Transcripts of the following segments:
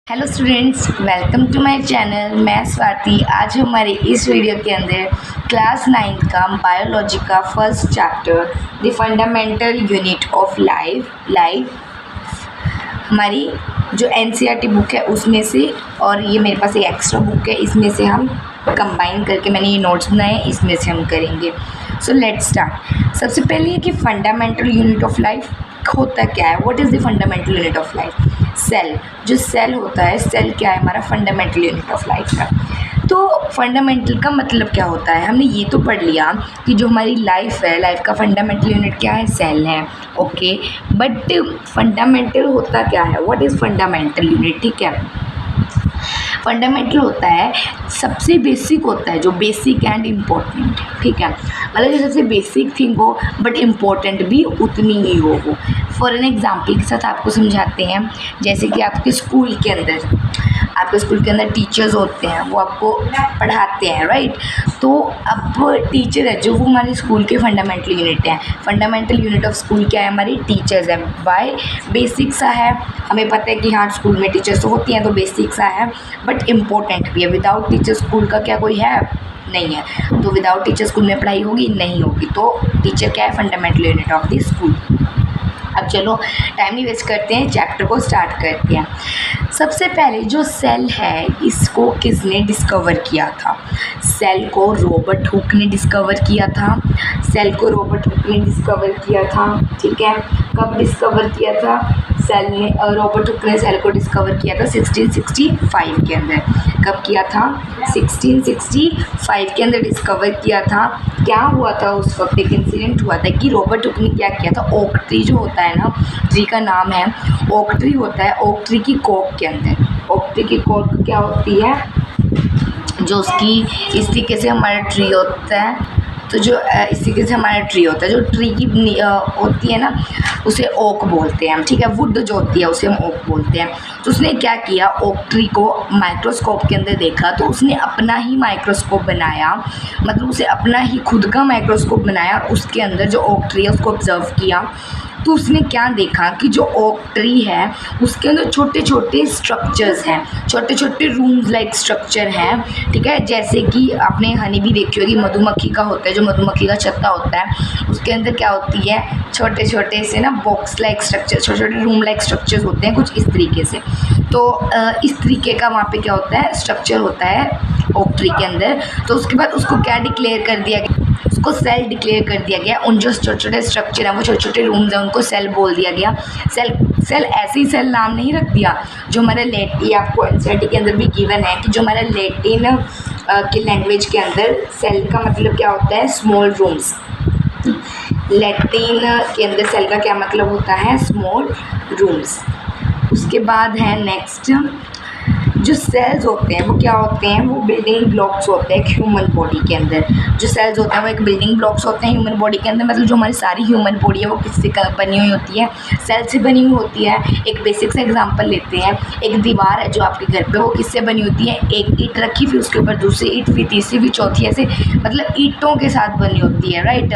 Hello students, welcome to my channel. मैं स्वाति। आज हमारे इस वीडियो के अंदर क्लास 9 का बायोलॉजी का first chapter the fundamental unit of life हमारी जो एनसीईआरटी बुक है उसमें से, और ये मेरे पास एक एक्स्ट्रा बुक है, इसमें से हम कंबाइन करके मैंने ये नोट्स बनाए हैं, इसमें से हम करेंगे। So let's start. सबसे पहले ये कि फंडामेंटल यूनिट ऑफ लाइफ होता क्या है। What is the fundamental unit of life? Cell. जो सेल होता है, सेल क्या है हमारा फंडामेंटल यूनिट ऑफ लाइफ का। तो फंडामेंटल का मतलब क्या होता है, हमने ये तो पढ़ लिया कि जो हमारी लाइफ है, लाइफ का फंडामेंटल यूनिट क्या है, सेल है। ओके, बट फंडामेंटल होता क्या है? What is fundamental unit? ठीक है, फंडामेंटल होता है सबसे बेसिक होता है, जो बेसिक एंड इम्पोर्टेंट। ठीक है, मतलब जो सबसे बेसिक थिंग हो बट इम्पोर्टेंट भी उतनी ही हो। फॉर एन एग्जाम्पल के साथ आपको समझाते हैं। जैसे कि आपके स्कूल के अंदर टीचर्स होते हैं, वो आपको पढ़ाते हैं, राइट। तो अब टीचर है जो वो हमारे स्कूल के फंडामेंटल यूनिट हैं। फंडामेंटल यूनिट ऑफ स्कूल क्या है? हमारी टीचर्स है। वाई? बेसिक सा है, हमें पता है कि हाँ स्कूल में टीचर्स तो होती हैं, तो बेसिक सा है बट इम्पोर्टेंट भी है। विदाउट टीचर स्कूल का क्या कोई है? नहीं है। तो विदाउट टीचर स्कूल में पढ़ाई होगी? नहीं होगी। तो टीचर क्या है? Fundamental unit of the school. अब चलो टाइम नहीं वेस्ट करते हैं, चैप्टर को स्टार्ट करते हैं। सबसे पहले जो सेल है, इसको किसने डिस्कवर किया था? सेल को रॉबर्ट हुक ने डिस्कवर किया था। सेल को रॉबर्ट हुक ने डिस्कवर किया था। ठीक है, कब डिस्कवर किया था? रॉबर्ट हुक ने सेल को डिस्कवर किया था 1665 के अंदर। कब किया था? 1665 के अंदर डिस्कवर किया था। क्या हुआ था उस वक्त? एक इंसिडेंट हुआ था कि रॉबर्ट हुक ने क्या किया था, ओक ट्री जो होता है ना, ट्री का नाम है ओक ट्री होता है। ओक ट्री की कोक के अंदर, ओक ट्री की कोक क्या होती है, जो उसकी इस तरीके से हमारा ट्री होता है, तो जो इस तरीके से हमारा ट्री होता है, जो ट्री की होती है ना, उसे ओक बोलते हैं हम। ठीक है, वुड जो होती है उसे हम ओक बोलते हैं। तो उसने क्या किया, ओक ट्री को माइक्रोस्कोप के अंदर देखा, तो उसने अपना ही माइक्रोस्कोप बनाया, मतलब उसे अपना ही खुद का माइक्रोस्कोप बनाया, और उसके अंदर जो ओक ट्री है उसको ऑब्जर्व किया। तो उसने क्या देखा कि जो ओक ट्री है उसके अंदर छोटे छोटे स्ट्रक्चर्स हैं, छोटे छोटे रूम्स लाइक स्ट्रक्चर हैं। ठीक है, जैसे कि आपने हनी भी देखी होगी, मधुमक्खी का होता है, जो मधुमक्खी का छत्ता होता है उसके अंदर क्या होती है, छोटे छोटे से ना बॉक्स लाइक स्ट्रक्चर, छोटे छोटे रूम लाइक स्ट्रक्चर्स होते हैं कुछ इस तरीके से। तो इस तरीके का वहाँ पे क्या होता है, स्ट्रक्चर होता है ओक ट्री के अंदर। तो उसके बाद उसको क्या डिक्लेयर कर दिया गया, उसको सेल डिक्लेयर कर दिया गया। उन जो छोटे छोटे स्ट्रक्चर हैं, वो छोटे छोटे रूम्स हैं, उनको सेल बोल दिया गया। सेल ऐसे ही सेल नाम नहीं रख दिया। जो हमारे ये आपको एनसीईआरटी के अंदर भी गिवन है कि जो हमारा लैटिन की लैंग्वेज के अंदर सेल का मतलब क्या होता है, स्मॉल रूम्स। लैटिन के अंदर सेल का क्या मतलब होता है, स्मॉल रूम्स। उसके बाद है नेक्स्ट, जो सेल्स होते हैं वो क्या होते हैं, वो बिल्डिंग ब्लॉक्स होते हैं ह्यूमन बॉडी के अंदर। जो सेल्स होते हैं वो एक बिल्डिंग ब्लॉक्स होते हैं ह्यूमन बॉडी के अंदर। मतलब जो हमारी सारी ह्यूमन बॉडी है वो किससे बनी हुई होती है, सेल से बनी हुई होती है। एक बेसिक सा एग्जांपल लेते हैं, एक दीवार है जो आपके घर पे, वो किससे बनी होती है, एक ईंट रखी, फिर उसके ऊपर दूसरी ईंट, फिर तीसरी, फिर चौथी, ऐसे मतलब ईंटों के साथ बनी होती है, राइट।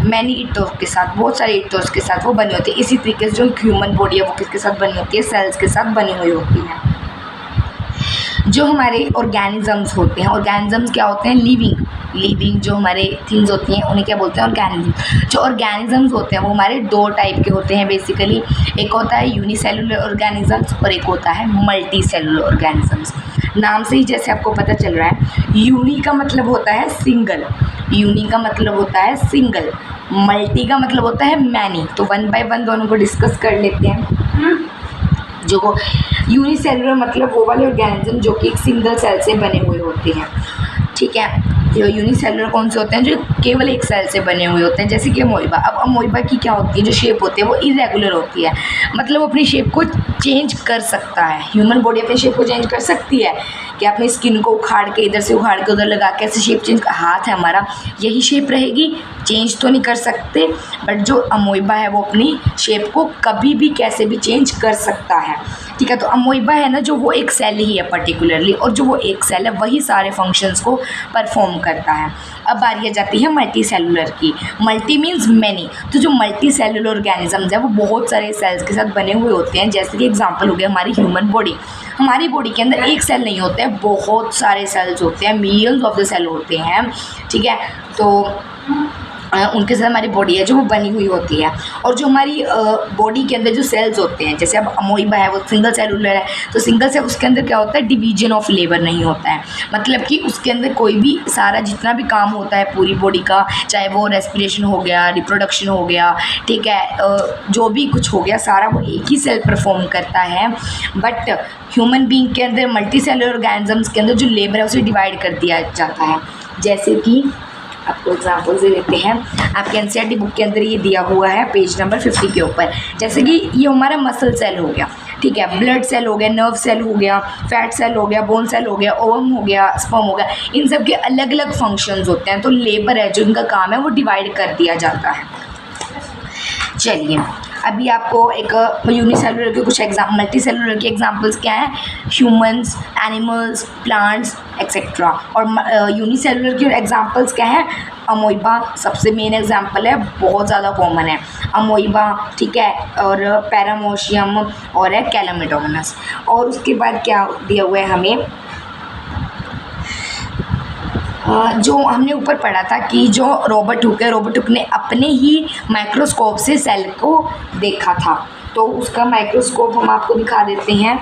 मैनी ईंटों के साथ, बहुत सारे ईंटों के साथ वो बनी होती है। इसी तरीके से जो ह्यूमन बॉडी है वो किसके साथ बनी होती है, सेल्स के साथ बनी हुई होती है। जो हमारे ऑर्गेनिजम्स होते हैं, ऑर्गेनिजम्स क्या होते हैं, लिविंग जो हमारे थिंग्स होती हैं उन्हें क्या बोलते हैं, ऑर्गेनिज्म। जो ऑर्गेनिजम्स होते हैं वो हमारे दो टाइप के होते हैं बेसिकली। एक होता है यूनिसेलुलर ऑर्गेनिजम्स और एक होता है मल्टी सेलुलर ऑर्गेनिजम्स। नाम से ही जैसे आपको पता चल रहा है, यूनी का मतलब होता है सिंगल, यूनी का मतलब होता है सिंगल, मल्टी का मतलब होता है मैनी। तो वन बाय वन दोनों को डिस्कस कर लेते हैं। जो यूनिसेलुलर मतलब वो वाले ऑर्गेनिज्म जो कि एक सिंगल सेल से बने हुए होते हैं। ठीक है, जो यूनिसेलुलर कौन से होते हैं, जो केवल एक सेल से बने हुए होते हैं, जैसे कि अमोइबा। अब अमोइबा की क्या होती है, जो शेप होती है वो इरेगुलर होती है, मतलब वो अपनी शेप को चेंज कर सकता है। ह्यूमन बॉडी अपनी शेप को चेंज कर सकती है कि अपनी स्किन को उखाड़ के इधर से उखाड़ के उधर लगा के ऐसे शेप चेंज, हाथ है हमारा यही शेप रहेगी, चेंज तो नहीं कर सकते। बट जो अमोइबा है वो अपनी शेप को कभी भी कैसे भी चेंज कर सकता है। ठीक है, तो अमोइबा है ना, जो वो एक सेल ही है पर्टिकुलरली, और जो वो एक सेल है वही सारे फंक्शंस को परफॉर्म करता है। अब बारी आ जाती है मल्टी सेलुलर की। Multi means many. तो जो मल्टी सेलुलर ऑर्गेनिजम्स है वो बहुत सारे सेल्स के साथ बने हुए होते हैं। जैसे कि एग्जांपल हो गया हमारी ह्यूमन बॉडी। हमारी बॉडी के अंदर एक सेल नहीं होते हैं, बहुत सारे सेल्स होते हैं, मिलियंस ऑफ द सेल होते हैं, ठीक है। तो उनके साथ हमारी बॉडी है जो वो बनी हुई होती है। और जो हमारी बॉडी के अंदर जो सेल्स होते हैं, जैसे अब अमोइबा है वो सिंगल सेलुलर है, तो सिंगल सेल उसके अंदर क्या होता है, डिवीजन ऑफ लेबर नहीं होता है, मतलब कि उसके अंदर कोई भी सारा जितना भी काम होता है पूरी बॉडी का, चाहे वो रेस्पिरेशन हो गया, रिप्रोडक्शन हो गया, ठीक है, जो भी कुछ हो गया सारा वो एक ही सेल परफॉर्म करता है। बट ह्यूमन बीइंग के अंदर मल्टी सेलुलर ऑर्गेनिजम्स के अंदर जो लेबर है उसे डिवाइड कर दिया जाता है। जैसे कि आपको एग्जाम्पल दे देते हैं, आपके एनसीईआरटी बुक के अंदर ये दिया हुआ है पेज नंबर 50 के ऊपर। जैसे कि ये हमारा मसल सेल हो गया, ठीक है, ब्लड सेल हो गया, नर्व सेल हो गया, फैट सेल हो गया, बोन सेल हो गया, ओवम हो गया, स्पर्म हो गया, इन सब के अलग अलग फंक्शंस होते हैं। तो लेबर है जो इनका काम है वो डिवाइड कर दिया जाता है। चलिए अभी आपको एक यूनिसेलुलर के कुछ मल्टी सेलुलर के एग्जांपल्स क्या हैं, ह्यूमंस, एनिमल्स, प्लांट्स एक्सेट्रा। और यूनिसेलुलर के एग्जांपल्स क्या हैं, अमोइबा सबसे मेन एग्जांपल है, बहुत ज़्यादा कॉमन है अमोइबा, ठीक है, और पैरामोशियम और है कैलामिडोमोनास। और उसके बाद क्या दिया हुआ है हमें, जो हमने ऊपर पढ़ा था कि जो रॉबर्ट हुक ने अपने ही माइक्रोस्कोप से सेल को देखा था। तो उसका माइक्रोस्कोप हम आपको दिखा देते हैं।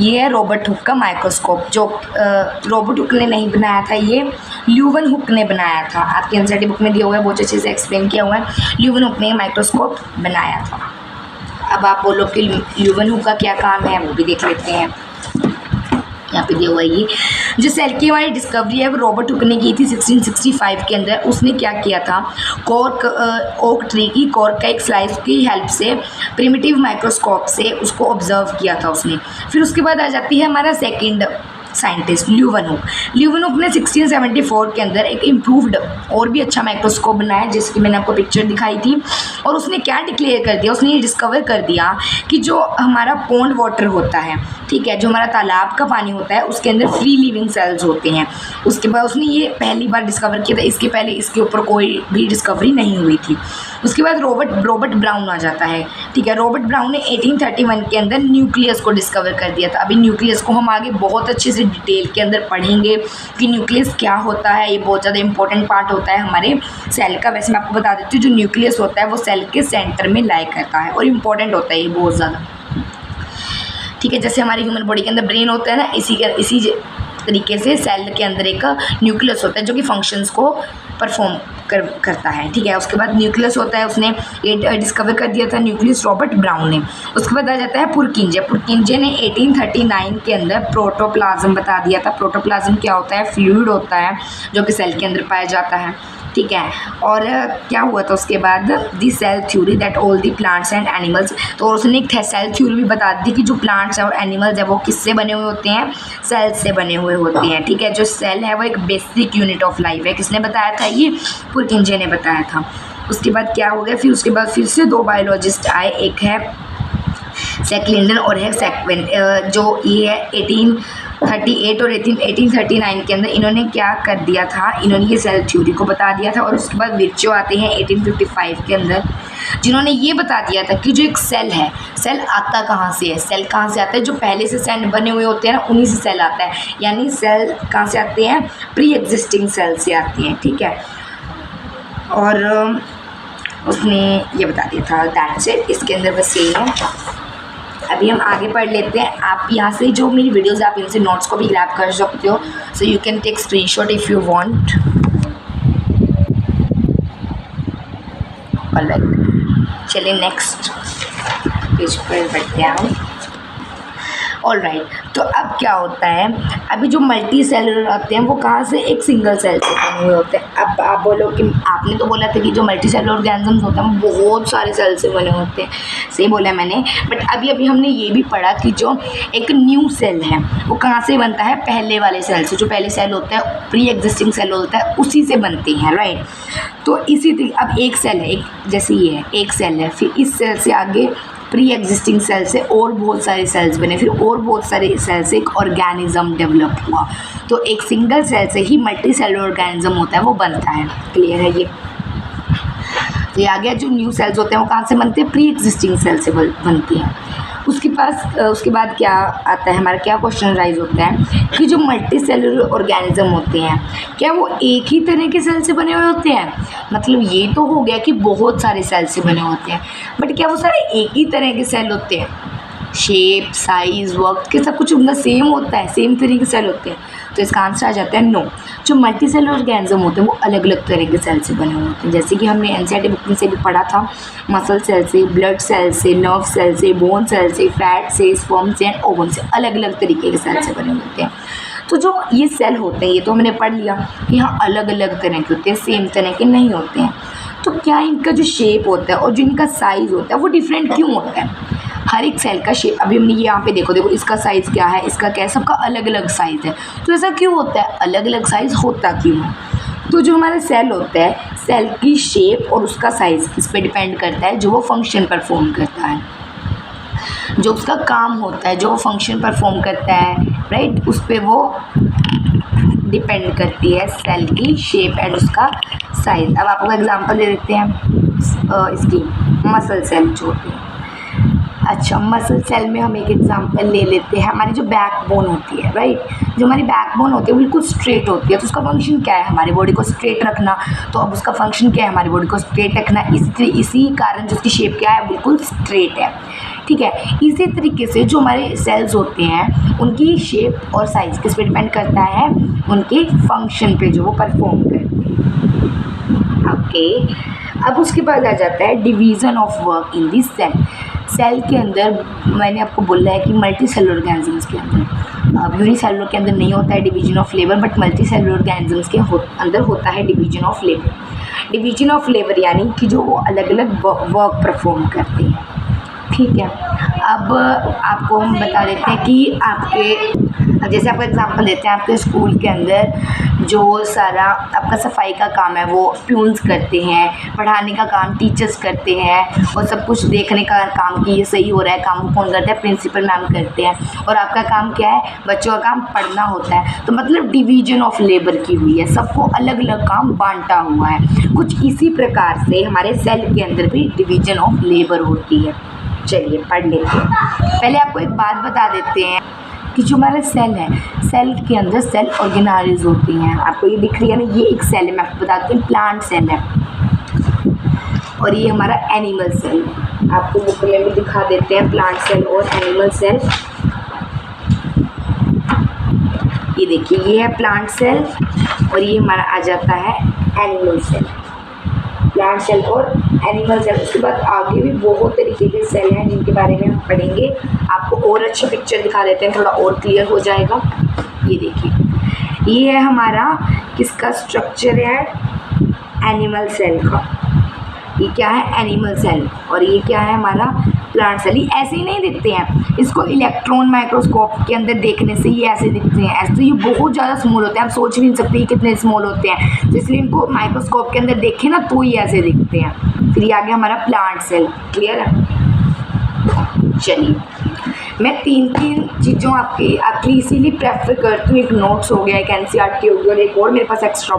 ये है रॉबर्ट हुक का माइक्रोस्कोप, जो रॉबर्ट हुक ने नहीं बनाया था, ये ल्यूवन हुक ने बनाया था। आपके एनसीईआरटी बुक में दिया हुआ है, बहुत अच्छे से एक्सप्लेन किया हुआ है। ल्यूवन हुक ने माइक्रोस्कोप बनाया था। अब आप बोलो कि ल्यूवन हुक का क्या काम है, वो भी देख लेते हैं। यहाँ पे दिया हुआ है, ये जो सेल की हमारी डिस्कवरी है वो रॉबर्ट हुक ने की थी 1665 के अंदर। उसने क्या किया था, कॉर्क ओक ट्री की कॉर्क का एक स्लाइस की हेल्प से प्रिमिटिव माइक्रोस्कोप से उसको ऑब्जर्व किया था उसने। फिर उसके बाद आ जाती है हमारा सेकंड साइंटिस्ट ल्यूवन हुक ने 1674 के अंदर एक इम्प्रूव्ड और भी अच्छा माइक्रोस्कोप बनाया, जिसकी मैंने आपको पिक्चर दिखाई थी। और उसने क्या डिक्लेयर कर दिया, उसने ये डिस्कवर कर दिया कि जो हमारा पॉन्ड वाटर होता है, ठीक है, जो हमारा तालाब का पानी होता है उसके अंदर फ्री लिविंग सेल्स होते हैं। उसके बाद उसने ये पहली बार डिस्कवर किया था, इसके पहले इसके ऊपर कोई भी डिस्कवरी नहीं हुई थी। उसके बाद रॉबर्ट ब्राउन आ जाता है, ठीक है। रॉबर्ट ब्राउन ने 1831 के अंदर न्यूक्लियस को डिस्कवर कर दिया था। अभी न्यूक्लियस को हम आगे बहुत अच्छे से डिटेल के अंदर पढ़ेंगे कि न्यूक्लियस क्या होता है, ये बहुत ज़्यादा इंपॉर्टेंट पार्ट होता है हमारे सेल का। वैसे मैं आपको बता देती हूँ, जो न्यूक्लियस होता है वो सेल के सेंटर में लाई करता है और इम्पॉर्टेंट होता है ये बहुत ज़्यादा, ठीक है। जैसे हमारी ह्यूमन बॉडी के अंदर ब्रेन होता है ना, इसी तरीके से सेल के अंदर एक न्यूक्लियस होता है जो कि फंक्शंस को परफॉर्म करता है, ठीक है। उसके बाद न्यूक्लियस होता है, उसने ये डिस्कवर कर दिया था न्यूक्लियस रॉबर्ट ब्राउन ने। उसके बाद आ जाता है पुरकिंजे ने 1839 के अंदर प्रोटोप्लाज्म बता दिया था। प्रोटोप्लाज्म क्या होता है, फ्लूइड होता है जो कि सेल के अंदर पाया जाता है, ठीक है। और क्या हुआ था उसके बाद, the cell theory that all the plants and animals, तो उसने एक सेल थ्योरी भी बता दी कि जो प्लांट्स और एनिमल्स है वो किससे बने हुए होते हैं, सेल से बने हुए होते हैं, ठीक है। जो सेल है वो एक बेसिक यूनिट ऑफ लाइफ है। किसने बताया था, ये पुरकिंजे ने बताया था। उसके बाद क्या हो गया, फिर उसके बाद फिर से दो बायोलॉजिस्ट आए, एक है सेकलिंडन और है सेक्वेन, जो ये है 1838 और 1839 के अंदर इन्होंने क्या कर दिया था, इन्होंने ये सेल थ्योरी को बता दिया था। और उसके बाद विर्चो आते हैं 1855 के अंदर, जिन्होंने ये बता दिया था कि जो एक सेल है, सेल आता कहाँ से है, सेल कहाँ से आता है, जो पहले से सेल बने हुए होते हैं ना उन्हीं से सेल आता है। यानी सेल कहाँ से आते हैं, प्री एग्जिस्टिंग सेल से आते हैं, ठीक है। और उसने ये बता दिया था, दैट्स इट। इसके अंदर बस यही है। अभी हम आगे पढ़ लेते हैं। आप यहाँ से जो मेरी वीडियोज़ आप इनसे नोट्स को भी ग्रैब कर सकते हो, so you can take screenshot if you want. Alright, चलिए नेक्स्ट पेज पर बढ़ते हैं हम। ऑलराइट, तो अब क्या होता है, अभी जो मल्टी सेलुलर आते हैं वो कहाँ से, एक सिंगल सेल से बने हुए होते हैं। अब आप बोलो कि आपने तो बोला था कि जो मल्टी सेलुलर ऑर्गेनिजम्स होते हैं वो बहुत सारे सेल से बने होते हैं, सही बोला मैंने। बट अभी हमने ये भी पढ़ा कि जो एक न्यू सेल है वो कहाँ से बनता है, पहले वाले सेल से। जो पहले सेल होता है, प्री एग्जिस्टिंग सेल होता है, उसी से बनते हैं, राइट। तो इसी अब एक सेल है, एक जैसे ये है, एक सेल है, फिर इस सेल से आगे प्री एग्जिस्टिंग सेल से और बहुत सारे सेल्स बने, फिर और बहुत सारे सेल से एक ऑर्गेनिज्म डेवलप हुआ। तो एक सिंगल सेल से ही मल्टी सेलुलर ऑर्गेनिज्म होता है वो बनता है। क्लियर है ये। तो ये आ गया, जो न्यू सेल्स होते हैं वो कहाँ से बनते हैं, प्री एग्जिस्टिंग सेल से बनते हैं। उसके बाद क्या आता है हमारा, क्या क्वेश्चन राइज होता है कि जो मल्टी सेलुलर ऑर्गेनिज्म होते हैं क्या वो एक ही तरह के सेल से बने हुए होते हैं। मतलब ये तो हो गया कि बहुत सारे सेल से बने होते हैं, बट क्या वो सारे एक ही तरह के सेल होते हैं। शेप, साइज, वर्क के सब कुछ उनका सेम होता है, सेम तरह के सेल होते हैं। तो इसका आंसर आ जाता है नो। जो मल्टी सेलुलर ऑर्गेनिज्म होते हैं वो अलग अलग तरह के सेल से बने हुए होते हैं, जैसे कि हमने एनसीईआरटी बुक में से भी पढ़ा था, मसल सेल से, ब्लड सेल से, नर्व सेल से, बोन सेल से, फैट से, स्पर्म से एंड ओवम से, अलग अलग तरीके के सेल से बने होते हैं। तो जो ये सेल होते हैं ये तो हमने पढ़ लिया कि हाँ अलग अलग तरह के होते हैं, सेम तरह के नहीं होते हैं। तो क्या इनका जो शेप होता है और जो इनका साइज़ होता है वो डिफरेंट क्यों होता है। हर एक सेल का शेप, अभी हमने यहाँ पे देखो इसका साइज़ क्या है, इसका क्या है, सबका अलग अलग साइज़ है। तो ऐसा क्यों होता है, अलग अलग साइज़ होता क्यों है। तो जो हमारा सेल होता है, सेल की शेप और उसका साइज़ इस पर डिपेंड करता है जो वो फंक्शन परफॉर्म करता है, जो उसका काम होता है, जो वो फंक्शन परफॉर्म करता है, राइट, उस पर वो डिपेंड करती है सेल की शेप एंड उसका साइज़। अब आपको एग्जांपल दे देते हैं इसकी मसल सेल जो होती है। अच्छा, मसल सेल में हम एक एग्जांपल ले लेते हैं, हमारी जो बैकबोन होती है, राइट, जो हमारी बैकबोन होती है वो बिल्कुल स्ट्रेट होती है। तो उसका फंक्शन क्या है, हमारी बॉडी को स्ट्रेट रखना। तो अब उसका फंक्शन क्या है, हमारी बॉडी को स्ट्रेट रखना। इसी कारण जो उसकी शेप क्या है, बिल्कुल स्ट्रेट है, ठीक है। इसी तरीके से जो हमारे सेल्स होते हैं उनकी शेप और साइज़ किस पे डिपेंड करता है, उनके फंक्शन पे जो वो परफॉर्म करते हैं। ओके, अब उसके बाद आ जाता है division of work in this cell. Cell के अंदर मैंने आपको बोला है कि मल्टी सेलुलर ऑर्गेनिजम्स के अंदर, यूनिसेलुलर के अंदर नहीं होता है division of labour, but multi cellular organisms के अंदर होता है division of labour. Division of labour यानी कि जो अलग अलग वर्क परफॉर्म करते हैं, ठीक है। अब आपको हम बता देते हैं कि आपके, जैसे आपको एग्जांपल देते हैं, आपके स्कूल के अंदर जो सारा आपका सफाई का काम है वो प्यून्स करते हैं, पढ़ाने का काम टीचर्स करते हैं, और सब कुछ देखने का काम कि ये सही हो रहा है काम कौन करता है, प्रिंसिपल मैम करते हैं। और आपका काम क्या है, बच्चों का काम पढ़ना होता है। तो मतलब डिवीजन ऑफ लेबर की हुई है, सबको अलग अलग काम बांटा हुआ है। कुछ इसी प्रकार से हमारे सेल के अंदर भी डिवीजन ऑफ लेबर होती है। चलिए पढ़ लेते हैं। पहले आपको एक बात बता देते हैं कि जो हमारा सेल है, सेल के अंदर सेल ऑर्गेनाइज होती हैं। आपको ये दिख रही है ना, ये एक सेल है, मैं आपको बताती हूँ, प्लांट सेल है, और ये हमारा एनिमल सेल। आपको बुक में भी दिखा देते हैं प्लांट सेल और एनिमल सेल। ये देखिए, ये है प्लांट सेल और ये हमारा आ जाता है एनिमल सेल। प्लांट सेल और एनिमल सेल। उसके बाद आगे भी बहुत तरीके के सेल हैं जिनके बारे में हम पढ़ेंगे। आपको और अच्छी पिक्चर दिखा देते हैं, थोड़ा और क्लियर हो जाएगा। ये देखिए, ये है हमारा किसका स्ट्रक्चर है, एनिमल सेल का। ये क्या है, एनिमल सेल, और ये क्या है हमारा प्लांट सेल। ये ऐसे ही नहीं दिखते हैं, इसको इलेक्ट्रॉन माइक्रोस्कोप के अंदर देखने से ये ऐसे दिखते हैं। ऐसे तो ये बहुत ज़्यादा स्मॉल होते हैं, आप सोच भी नहीं सकते कितने स्मॉल होते हैं। तो इसलिए इनको माइक्रोस्कोप के अंदर देखें ना तो ये ऐसे दिखते हैं। फिर ये आ गया हमारा प्लांट सेल, क्लियर है। चलिए, मैं तीन चीज़ों आपकी इसीलिए प्रेफर करती हूँ। एक नोट्स हो गया, एक एनसीईआरटी हो गया, और एक और मेरे पास एक्स्ट्रा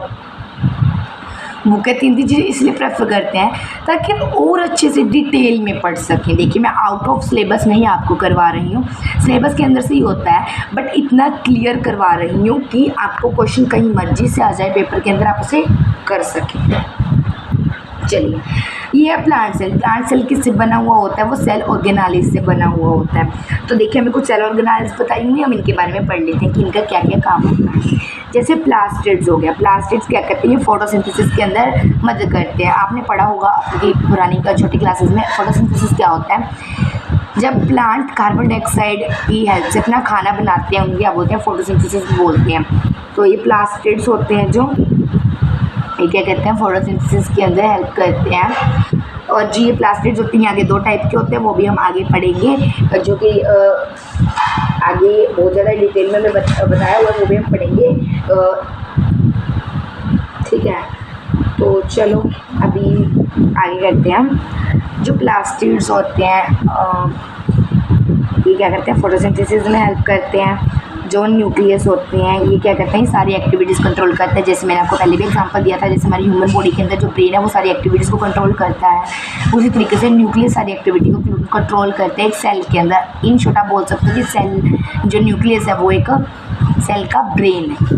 बुक है। तीन चीज़ें इसलिए प्रेफर करते हैं ताकि हम और अच्छे से डिटेल में पढ़ सकें। देखिए, मैं आउट ऑफ सिलेबस नहीं आपको करवा रही हूँ, सिलेबस के अंदर से ही होता है, बट इतना क्लियर करवा रही हूँ कि आपको क्वेश्चन कहीं मर्जी से आ जाए पेपर के अंदर, आप उसे कर सकें। चलिए, ये है प्लांट सेल। प्लांट सेल किससे बना हुआ होता है, वो सेल ऑर्गेनालिस से बना हुआ होता है। तो देखिए, हमें कुछ सेल ऑर्गेनालिस बताई हुई, हम इनके बारे में पढ़ लेते हैं कि इनका क्या क्या काम होता है। जैसे प्लास्टिड्स हो गया, प्लास्टिड्स क्या करते हैं, फोटोसिंथेसिस के अंदर मदद करते हैं। आपने पढ़ा होगा अपनी पुरानी छोटी क्लासेस में, फोटोसिंथेसिस क्या होता है, जब प्लांट कार्बन डाइऑक्साइड की हेल्प से अपना खाना बनाते हैं, उनकी क्या बोलते हैं, फोटोसिंथेसिस बोलते हैं। तो ये प्लास्टिड्स होते हैं जो ये क्या कहते हैं, फोटोसिंथेसिस के अंदर हेल्प करते हैं। और जो ये प्लास्टिड्स होती हैं आगे दो टाइप के होते हैं, वो भी हम आगे पढ़ेंगे, जो कि आगे बहुत ज़्यादा डिटेल में बताया हुआ है, वो भी हम पढ़ेंगे, ठीक है। तो चलो अभी आगे करते हैं हम। जो प्लास्टिड्स होते हैं ये क्या करते हैं, फोटोसिंथेसिस में हेल्प करते हैं। जो न्यूक्लियस होते हैं ये क्या करते हैं, सारी एक्टिविटीज़ कंट्रोल करते हैं। जैसे मैंने आपको पहले भी एग्जांपल दिया था, जैसे हमारी ह्यूमन बॉडी के अंदर जो ब्रेन है वो सारी एक्टिविटीज़ को कंट्रोल करता है, उसी तरीके से न्यूक्लियस सारी एक्टिविटी को कंट्रोल करते हैं एक सेल के अंदर। इन शॉर्ट आप बोल सकते हो कि सेल जो न्यूक्लियस है वो एक सेल का ब्रेन है,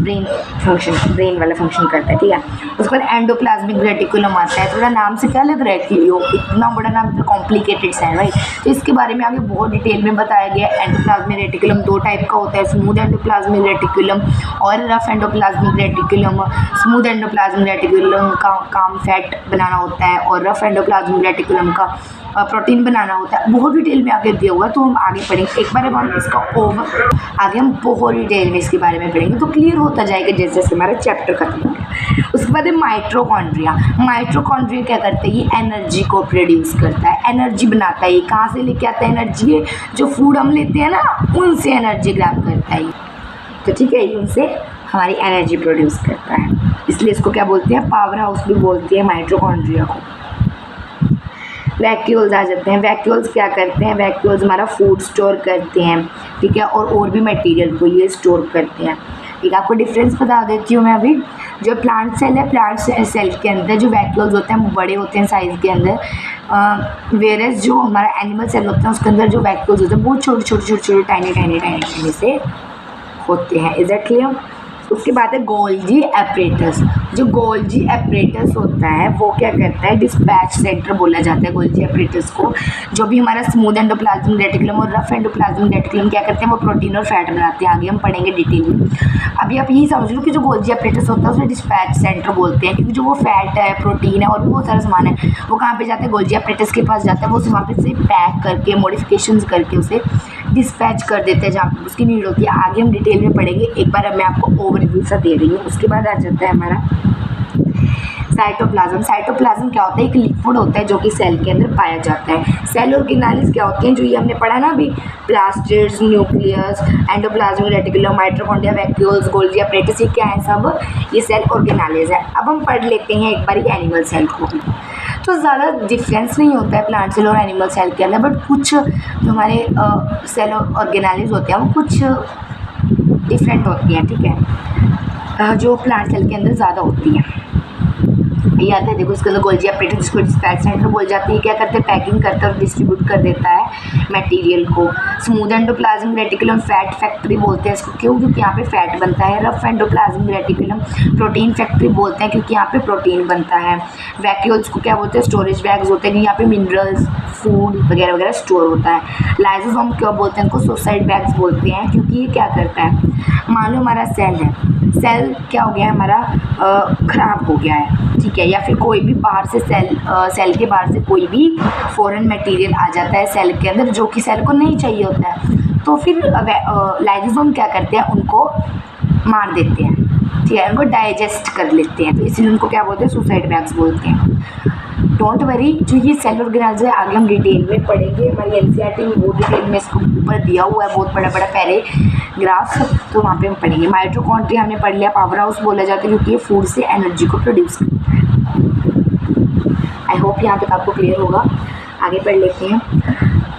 ब्रेन वाला फंक्शन करता है, ठीक है। उसके बाद एंडोप्लाज्मिक रेटिकुलम आता है। थोड़ा नाम से क्या लग रहा है कि यो इतना बड़ा नाम, तो कॉम्प्लिकेटेड है, राइट। तो इसके बारे में आगे बहुत डिटेल में बताया गया है। एंडोप्लाज्मिक रेटिकुलम 2 टाइप का होता है, स्मूथ एंडोप्लाज्मिक रेटिकुलम और rough endoplasmic reticulum. Smooth endoplasmic reticulum का काम फैट बनाना होता है और रफ एंडोप्लाज्मिक रेटिकुलम का प्रोटीन बनाना होता है। बहुत डिटेल में आगे दिया हुआ है, तो हम आगे पढ़ेंगे। एक बार हम इसका आगे हम बहुत डिटेल में इसके बारे में पढ़ेंगे, तो क्लियर होता जाएगा जैसे जैसे हमारा चैप्टर खत्म होगा। उसके बाद है माइटोकॉन्ड्रिया। माइटोकॉन्ड्रिया क्या करता है, ये एनर्जी को प्रोड्यूस करता है, एनर्जी बनाता है। ये कहाँ से लेके आता है एनर्जी, जो फूड हम लेते हैं ना उनसे एनर्जी ग्रैब करता है। तो ठीक है, उनसे हमारी एनर्जी प्रोड्यूस करता है, इसलिए इसको क्या बोलते हैं, पावर हाउस भी बोलते हैं माइटोकॉन्ड्रिया को। वैक्यूल्स आ जाते हैं। वैक्यूल्स क्या करते हैं, वैक्यूल्स हमारा फूड स्टोर करते हैं, ठीक है, और भी मटेरियल को ये स्टोर करते हैं। एक आपको डिफरेंस बता देती हूँ मैं अभी। जो प्लांट सेल है, प्लांट सेल के अंदर जो वैक्यूल्स होते हैं वो बड़े होते हैं साइज़ के अंदर, वेरेस जो हमारा एनिमल सेल होता है उसके अंदर जो वैक्यूल्स होते हैं वो छोटे छोटे टाइनी से होते हैं। Is that clear. उसके बाद है गोल्जी एपरेटस। जो गोल्जी एपरेटस होता है वो क्या करता है, डिस्पैच सेंटर बोला जाता है गोल्जी एपरेटस को। जो भी हमारा स्मूथ एंडोप्लाज्मिक रेटिकुलम और रफ एंडोप्लाज्मिक रेटिकुलम क्या करते हैं, वो प्रोटीन और फैट बनाते हैं। आगे हम पढ़ेंगे डिटेल में। अभी आप यही समझ लो कि जो गोल्जी एपरेटस होता है उसे डिस्पैच सेंटर बोलते हैं, क्योंकि जो वो फैट है, प्रोटीन है और भी बहुत सारा सामान है वो कहाँ पे जाता है, गोल्जी एपरेटस के पास जाता है। वो उसे वहाँ पे से पैक करके मॉडिफिकेशंस करके उसे डिस्पैच कर देते हैं जहाँ पर उसकी नीड होती है। आगे हम डिटेल में पढ़ेंगे। एक बार अब मैं आपको ओवरव्यू सा दे रही हूँ। उसके बाद आ जाता है हमारा साइटोप्लाज्म। साइटोप्लाज्म क्या होता है, एक लिक्विड होता है जो कि सेल के अंदर पाया जाता है। सेल ऑर्गेनालिज क्या होते हैं, जो ये हमने पढ़ा ना अभी, plastids, nucleus, endoplasmic reticulum, mitochondria, vacuoles, Golgi apparatus, ये क्या है, सब ये सेल ऑर्गेनालिज है। अब हम पढ़ लेते हैं एक बार एनिमल सेल को। तो ज़्यादा डिफरेंस नहीं होता है प्लांट सेल और एनिमल सेल के अंदर, बट कुछ जो हमारे सेल ऑर्गेनालिज होते हैं वो कुछ डिफरेंट होती हैं, ठीक है, जो प्लांट सेल के अंदर ज़्यादा होती हैं। ये आता है, देखो इसके अंदर गोल्जी एपरेटस, जिसको डिस्पैच सेंटर बोल जाती है, क्या करते हैं, पैकिंग करता है और डिस्ट्रीब्यूट कर देता है मटेरियल को। Smooth endoplasmic reticulum fat factory बोलते हैं इसको, क्यों, क्योंकि यहाँ पे फैट बनता है। Rough endoplasmic reticulum protein factory बोलते हैं, क्योंकि यहाँ पे प्रोटीन बनता है। वैक्यूल्स को क्या बोलते हैं, स्टोरेज बैग्स होते हैं, यहाँ पे मिनरल्स, फूड वगैरह वगैरह स्टोर होता है। लाइसोसोम क्या बोलते हैं, इनको सुसाइड बैग्स बोलते हैं, क्योंकि ये क्या करता है, मान लो हमारा सेल है, सेल क्या हो गया है हमारा, ख़राब हो गया है, ठीक है, या फिर कोई भी बाहर से सेल के बाहर से कोई भी फॉरेन मटेरियल आ जाता है सेल के अंदर जो कि सेल को नहीं चाहिए होता है, तो फिर लाइसोसोम क्या करते हैं, उनको मार देते हैं, ठीक है, उनको डाइजेस्ट कर लेते हैं। तो इसलिए उनको क्या बोलते हैं, सुसाइड बैग्स बोलते हैं। डोंट वरी, जो ये सेल ऑर्गेनाइजर है आगे हम डिटेल में पढ़ेंगे। हमारी एनसीईआरटी में बहुत डिटेल में इसको ऊपर दिया हुआ है, बहुत बड़ा बड़ा पैराग्राफ, तो वहाँ पे हम पढ़ेंगे। माइटोकॉन्ड्रिया हमने पढ़ लिया, पावर हाउस बोला जाता है क्योंकि ये फूड से एनर्जी को प्रोड्यूस करता है। आई होप यहाँ तक आपको क्लियर होगा। आगे पढ़ लेते हैं।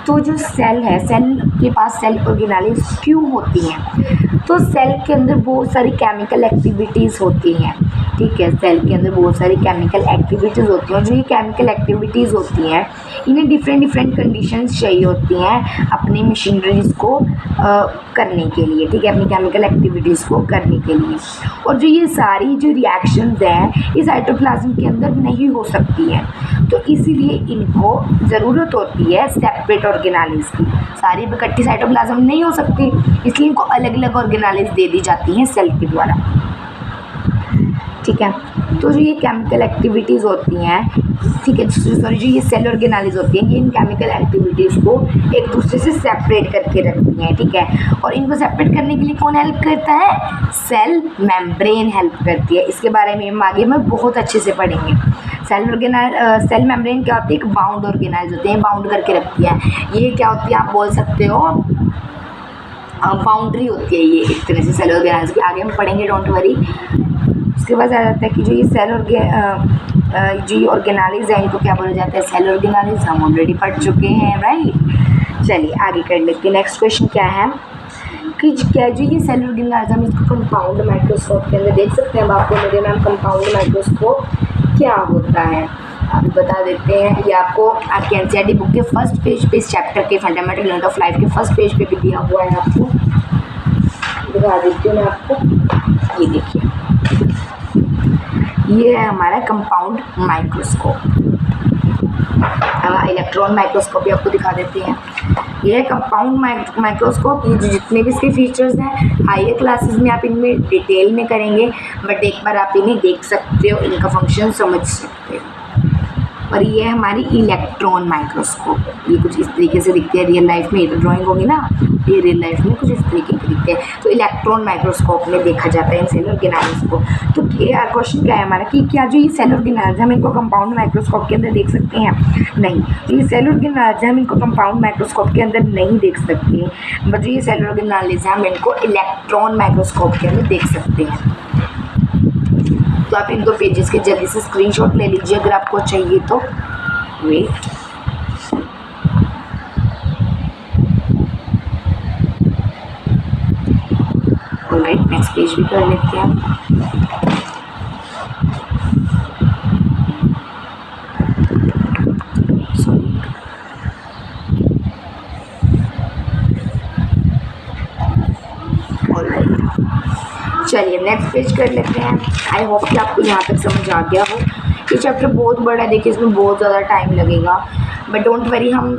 तो जो सेल है, सेल के पास सेल ऑर्गेनाइज क्यों होती हैं, तो सेल के अंदर बहुत सारी केमिकल एक्टिविटीज़ होती हैं, ठीक है, सेल के अंदर बहुत सारी केमिकल एक्टिविटीज़ होती हैं। और जो ये केमिकल एक्टिविटीज़ होती हैं इन्हें डिफरेंट कंडीशंस चाहिए होती हैं अपनी मशीनरीज़ को करने के लिए, ठीक है, अपनी केमिकल एक्टिविटीज़ को करने के लिए। और जो ये सारी जो रिएक्शंस हैं ये साइटोप्लाज्म के अंदर नहीं हो सकती हैं, तो इसीलिए इनको ज़रूरत होती है सेपरेट ऑर्गेनालिज की। सारी इकट्ठी साइटोप्लाज्म नहीं हो सकती, इसलिए इनको अलग अलग ऑर्गेनालिज दे दी जाती हैं सेल के द्वारा, ठीक है। तो जो ये केमिकल एक्टिविटीज़ होती हैं, ठीक है, सॉरी, जो ये सेल ऑर्गेनालिज होती हैं ये इन केमिकल एक्टिविटीज़ को एक दूसरे से सेपरेट करके रखती हैं, ठीक है। और इनको सेपरेट करने के लिए कौन हेल्प करता है, सेल मेम्ब्रेन हेल्प करती है। इसके बारे में हम आगे में बहुत अच्छे से पढ़ेंगे। सेल मेम्ब्रेन क्या होती है, एक बाउंड ऑर्गेनाइज होती है, बाउंड करके रखती है। ये क्या होती है, आप बोल सकते हो बाउंड्री होती है ये एक तरह से सेल ऑर्गेनाइज की। आगे हम पढ़ेंगे, डोंट वरी। उसके बाद आ जाता है कि जो ये जो ये ऑर्गेनालिज है इनको क्या बोला जाता है, सेल ऑर्गेनालिज। हम ऑलरेडी पढ़ चुके हैं, राइट। चलिए आगे कर लेते हैं। नेक्स्ट क्वेश्चन क्या है, कि क्या जो ये सेल ऑर्गेनाइज्म हम इसको कंपाउंड माइक्रोस्कोप के अंदर देख सकते हैं। अब आपको मेरे मैम कंपाउंड माइक्रोस्कोप क्या होता है आप बता देते हैं। ये आपको आपके एनसीईआरटी बुक के फर्स्ट पेज पे इस चैप्टर के फंडामेंटल यूनिट ऑफ लाइफ के फर्स्ट पेज पे भी दिया हुआ है। आपको दिखा देती हूँ मैं आपको, ये देखिए, ये है हमारा कंपाउंड माइक्रोस्कोप। इलेक्ट्रॉन माइक्रोस्कोप भी आपको दिखा देते हैं। ये है कंपाउंड माइक्रोस्कोप। ये जो जितने भी इसके फीचर्स हैं हायर क्लासेस में आप इनमें डिटेल में करेंगे, बट एक बार आप इन्हें देख सकते हो, इनका फंक्शन समझ सकते हो। और ये है हमारी इलेक्ट्रॉन माइक्रोस्कोप। ये कुछ इस तरीके से दिखते हैं रियल लाइफ में, ये तो ड्राइंग होगी ना, ये रियल लाइफ में कुछ इस तरीके के दिखते हैं। तो इलेक्ट्रॉन माइक्रोस्कोप में देखा जाता है इन सेल ऑर्गेनाइज्म को। तो क्वेश्चन क्या है हमारा कि क्या जो ये सेल ऑर्गेनाइज्म हम इनको कंपाउंड माइक्रोस्कोप के अंदर देख सकते हैं? नहीं, तो ये सेल ऑर्गेनाइज्म हम इनको कंपाउंड माइक्रोस्कोप के अंदर नहीं देख सकते, बट ये सेल ऑर्गेनाइज्म हम इनको इलेक्ट्रॉन माइक्रोस्कोप के अंदर देख सकते हैं। तो आप इन दो पेजेस के जल्दी से स्क्रीनशॉट ले लीजिए अगर आपको चाहिए तो। वेट, ऑलराइट, नेक्स्ट पेज भी कर लेते हैं। चलिए नेक्स्ट पेज कर लेते हैं। आई होप कि आपको यहाँ तक समझ आ गया हो। ये चैप्टर बहुत बड़ा है, देखिए इसमें बहुत ज़्यादा टाइम लगेगा, बट डोंट वरी, हम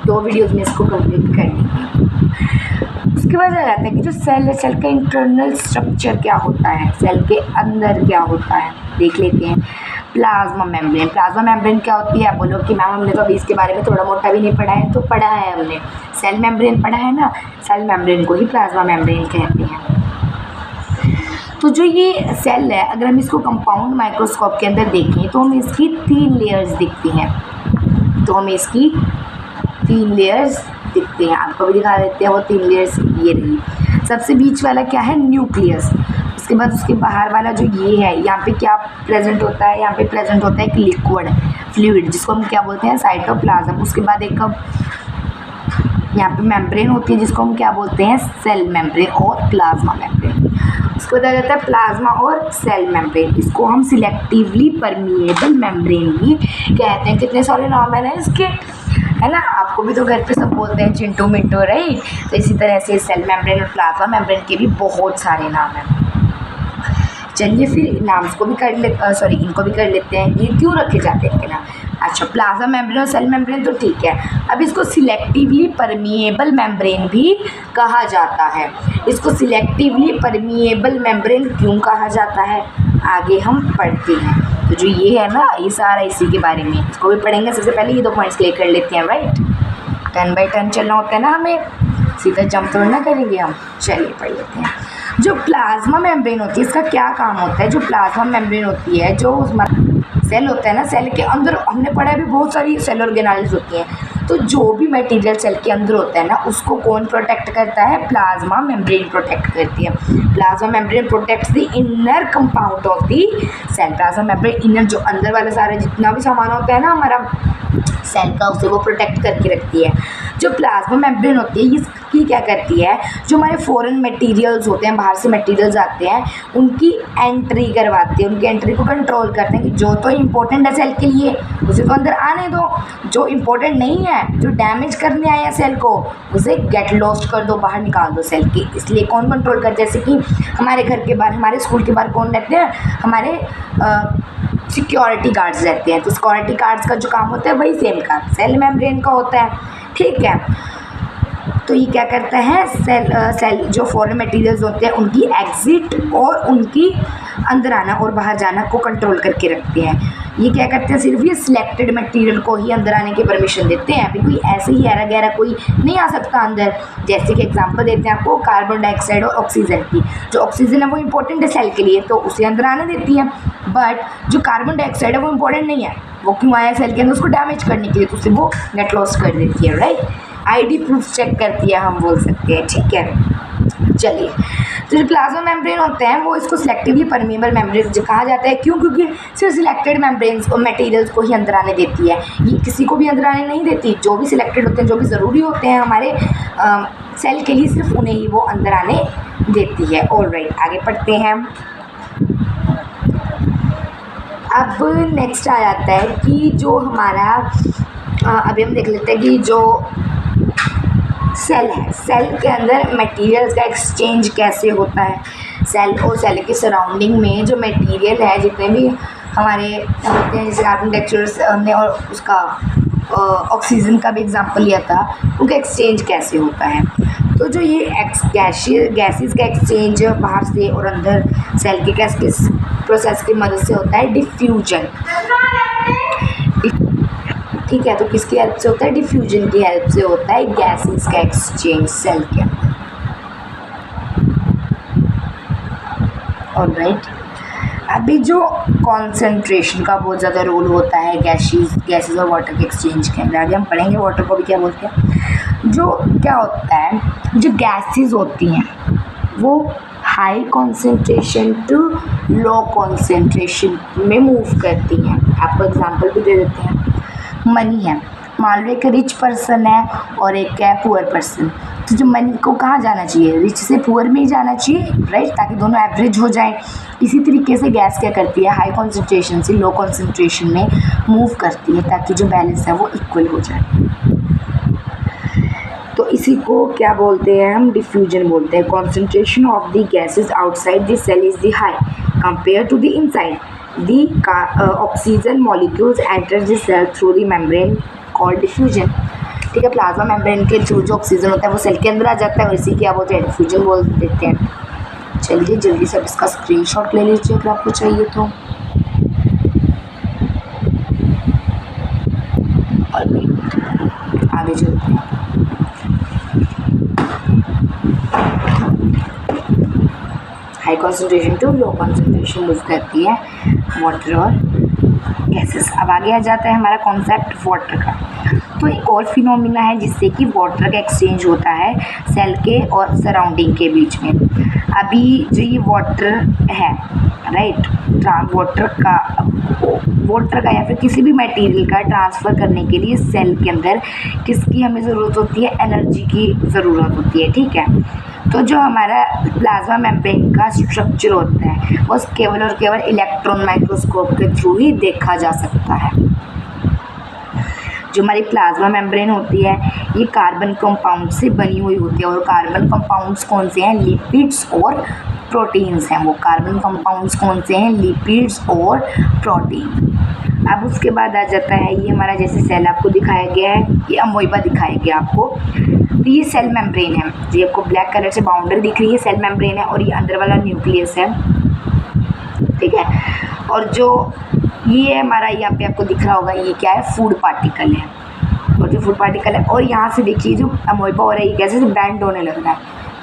2 वीडियोस में इसको कंप्लीट कर लेंगे। उसके बाद आ जाता है कि जो सेल है, सेल का इंटरनल स्ट्रक्चर क्या होता है, सेल के अंदर क्या होता है, देख लेते हैं। Plasma membrane. प्लाज्मा मेम्ब्रेन क्या होती है? आप बोलो कि मैम हमने तो अभी इसके बारे में थोड़ा मोटा भी नहीं पढ़ा है। तो पढ़ा है हमने, सेल मेम्ब्रेन पढ़ा है ना, सेल मेम्ब्रेन को ही प्लाज्मा मेम्ब्रेन कहते हैं। तो जो ये सेल है, अगर हम इसको कंपाउंड माइक्रोस्कोप के अंदर देखें तो हमें इसकी 3 लेयर्स दिखती हैं। तो हमें इसकी 3 लेयर्स दिखते हैं, आपको भी दिखा देते हैं वो 3 लेयर्स। ये रही, सबसे बीच वाला क्या है? न्यूक्लियस। उसके बाद उसके बाहर वाला जो ये है, यहाँ पे क्या प्रेजेंट होता है? यहाँ पे प्रेजेंट होता है एक लिक्विड फ्लूइड, जिसको हम क्या बोलते हैं? साइटोप्लाज्म। उसके बाद एक यहाँ पे मेम्ब्रेन होती है, जिसको हम क्या बोलते हैं? सेल मेम्ब्रेन और प्लाज्मा मेम्ब्रेन। उसको बताया जाता है प्लाज्मा और सेल मेम्ब्रेन। इसको हम सिलेक्टिवली परमिएबल मेम्ब्रेन भी कहते हैं। कितने सारे नाम है ना इसके, है ना? आपको भी तो घर पे सब बोलते हैं चिंटू मिंटू, राइट? तो इसी तरह से सेल मेम्ब्रेन और प्लाज्मा मेम्ब्रेन के भी बहुत सारे नाम हैं। चलिए फिर नाम को भी कर ले, इनको भी कर लेते हैं। ये क्यों रखे जाते हैं इनके नाम? अच्छा, प्लाज्मा मेम्ब्रेन और सेल मेम्ब्रेन तो ठीक है, अब इसको सिलेक्टिवली परमिएबल मेम्ब्रेन भी कहा जाता है। इसको सिलेक्टिवली परमिएबल मेम्ब्रेन क्यों कहा जाता है, आगे हम पढ़ते हैं। तो जो ये है ना, ये सारा इसी के बारे में, इसको भी पढ़ेंगे। सबसे पहले ये 2 पॉइंट्स क्लियर कर लेते हैं, राइट? टर्न बाय टर्न चलना होता है ना हमें, सीधा जंप तो ना करेंगे हम। चलिए पढ़ लेते हैं। जो प्लाज्मा मेम्ब्रेन होती है, इसका क्या काम होता है? जो प्लाज्मा मेम्ब्रेन होती है, जो सेल होता है ना, सेल के अंदर हमने पढ़ा है भी बहुत सारी सेल ऑर्गेनाइज होती हैं। तो जो भी मटेरियल सेल के अंदर होता है ना, उसको कौन प्रोटेक्ट करता है? प्लाज्मा मेम्ब्रेन प्रोटेक्ट करती है। Plasma membrane protects the inner compound of the cell. Plasma membrane inner, जो अंदर वाला सारा जितना भी सामान होता है ना हमारा सेल का, उसे वो प्रोटेक्ट करके रखती है। जो प्लाज्मा मेम्ब्रेन होती है, इसकी क्या करती है? जो हमारे फॉरेन मटेरियल्स होते हैं, बाहर से मटेरियल्स आते हैं, उनकी एंट्री करवाती है, उनकी एंट्री को कंट्रोल करते हैं कि जो तो इम्पोर्टेंट है सेल के लिए उसे तो अंदर आने दो, जो इम्पोर्टेंट नहीं है, जो डैमेज करने आया सेल को, उसे गेट लॉस्ट कर दो, बाहर निकाल दो सेल के। इसलिए कौन कंट्रोल करते हैं? जैसे कि हमारे घर के बाहर, हमारे स्कूल के बाहर कौन रहते हैं? हमारे सिक्योरिटी गार्ड्स रहते हैं। तो सिक्योरिटी गार्ड्स का जो काम होता है वही सेम काम सेल मेम्ब्रेन का होता है, ठीक है? तो ये क्या करता है? सेल जो फॉरेन मटेरियल्स होते हैं उनकी एग्जिट और उनकी अंदर आना और बाहर जाना को कंट्रोल करके रखते हैं। ये क्या करते हैं? सिर्फ ये सिलेक्टेड मटेरियल को ही अंदर आने की परमिशन देते हैं। अभी कोई ऐसे ही ऐरा गैरा कोई नहीं आ सकता अंदर। जैसे कि एग्जांपल देते हैं आपको कार्बन डाइऑक्साइड और ऑक्सीजन की। जो ऑक्सीजन है वो इम्पोर्टेंट है सेल के लिए, तो उसे अंदर आने देती है। बट जो कार्बन डाइऑक्साइड है वो इम्पोर्टेंट नहीं है, वो क्यों आया सेल के अंदर? उसको डैमेज करने के लिए, तो उसे वो गेट लॉस्ट कर देती है, राइट? आईडी प्रूफ चेक करती है, हम बोल सकते हैं, ठीक है? चलिए, तो जो प्लाज्मा मेम्ब्रेन होते हैं वो इसको सिलेक्टिवली परमिएबल मेम्ब्रेन जो कहा जाता है। क्यों? क्योंकि सिर्फ सिलेक्टेड मेम्ब्रेन्स और मटेरियल्स को ही अंदर आने देती है, ये किसी को भी अंदर आने नहीं देती। जो भी सिलेक्टेड होते हैं, जो भी ज़रूरी होते हैं हमारे सेल के लिए सिर्फ उन्हें ही वो अंदर आने देती है। ऑलराइट, आगे पढ़ते हैं। अब नेक्स्ट आ जाता है कि जो हमारा अभी हम देख लेते हैं कि जो सेल है, सेल के अंदर मटेरियल्स का एक्सचेंज कैसे होता है। सेल और सेल के सराउंडिंग में जो मटेरियल है, जितने भी हमारे होते हैं, जैसे कार्बन डाइऑक्साइड हमने और उसका ऑक्सीजन का भी एग्जांपल लिया था, उनका एक्सचेंज कैसे होता है। तो जो ये गैसेस का एक्सचेंज बाहर से और अंदर सेल के गैस किस प्रोसेस की मदद से होता है, डिफ्यूजन। ठीक है, तो किसकी हेल्प से होता है, डिफ्यूजन की हेल्प से होता है गैसेस का एक्सचेंज सेल के अंदर। ऑलराइट, अभी जो कॉन्सेंट्रेशन का बहुत ज़्यादा रोल होता है गैसेस और वाटर के एक्सचेंज के अंदर, आगे हम पढ़ेंगे वाटर को भी क्या बोलते हैं। जो क्या होता है, जो गैसेस होती हैं वो high concentration to low concentration में मूव करती हैं। आपको एग्जांपल भी दे देते हैं। मनी है, मान लो एक रिच पर्सन है और एक है पुअर पर्सन, तो जो मनी को कहाँ जाना चाहिए, रिच से पुअर में ही जाना चाहिए, राइट, ताकि दोनों एवरेज हो जाए। इसी तरीके से गैस क्या करती है, हाई कॉन्सेंट्रेशन से लो कॉन्सेंट्रेशन में मूव करती है ताकि जो बैलेंस है वो इक्वल हो जाए। तो इसी को क्या बोलते हैं हम, डिफ्यूजन बोलते हैं। Concentration of the gases outside the cell is the high compare to the inside. The oxygen molecules enter the cell through the membrane called diffusion. ठीक है, प्लाज्मा मेम्ब्रेन के थ्रू जो ऑक्सीजन होता है वो सेल के अंदर आ जाता है और इसी क्या बोलते हैं, डिफ्यूजन बोल देते हैं। चलिए जल्दी से इसका स्क्रीनशॉट ले लीजिए अगर आपको चाहिए तो। और आगे चलते हैं। High concentration to low concentration move करती है वाटर और गैसेस। अब आगे आ जाता है हमारा कॉन्सेप्ट वाटर का। तो एक और फिनोमिना है जिससे कि वाटर का एक्सचेंज होता है सेल के और सराउंडिंग के बीच में। अभी जो ये वाटर है, राइट, वाटर का या फिर किसी भी मटेरियल का ट्रांसफ़र करने के लिए सेल के अंदर किसकी हमें ज़रूरत होती है, एनर्जी की ज़रूरत होती है। ठीक है, तो जो हमारा प्लाज्मा मेम्ब्रेन का स्ट्रक्चर होता है वो केवल और केवल इलेक्ट्रॉन माइक्रोस्कोप के थ्रू ही देखा जा सकता है। जो हमारी प्लाज्मा मेम्ब्रेन होती है ये कार्बन कंपाउंड से बनी हुई होती है, और कार्बन कंपाउंड्स कौन से हैं, लिपिड्स और प्रोटीन्स हैं। वो कार्बन कंपाउंड्स कौन से हैं, लिपिड्स और प्रोटीन। अब उसके बाद आ जाता है ये हमारा, जैसे सेल आपको दिखाया गया है, ये अमोइबा दिखाया गया आपको। तो ये सेल मेम्ब्रेन है, ये आपको ब्लैक कलर से बाउंड्री दिख रही है, सेल मेम्ब्रेन है, और ये अंदर वाला न्यूक्लियस है। ठीक है, और जो ये हमारा यहाँ पे आपको दिख रहा होगा ये क्या है, फूड पार्टिकल है। और जो फूड पार्टिकल है, और यहाँ से देखिए जो अमोइबा हो रहा है ये कैसे बैंड होने लग रहा है,